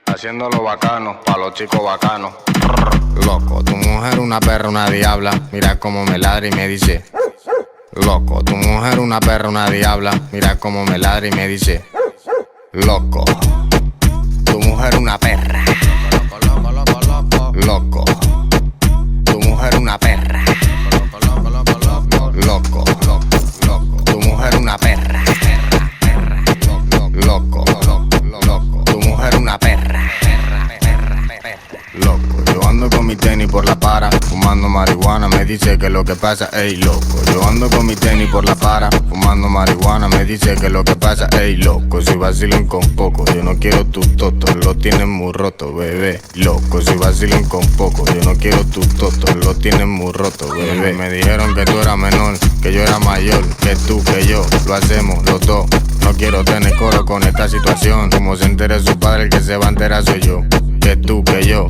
Haciéndolo bacano, pa' los chicos bacanos. Loco, tu mujer una perra, una diabla. Mira cómo me ladra y me dice. Loco, tu mujer una perra, una diabla. Mira cómo me ladra y me dice. Loco, tu mujer una perra. Loco, tu mujer una perra. Loco, tu mujer una perra. Loco, tu mujer una perra. Loco, yo ando con mi tenis por la para, fumando marihuana, me dice que lo que pasa, ey loco. Yo ando con mi tenis por la para, fumando marihuana, me dice que lo que pasa, ey loco. Si vacilan con poco, yo no quiero tus totos, lo tienen muy roto, bebé. Loco, si vacilan con poco, yo no quiero tus totos, lo tienen muy roto, bebé. Me dijeron que tú eras menor, que yo era mayor, que tú, que yo, lo hacemos los dos. No quiero tener coro con esta situación, como se entere su padre, el que se va a enterar soy yo. Que tú, que yo,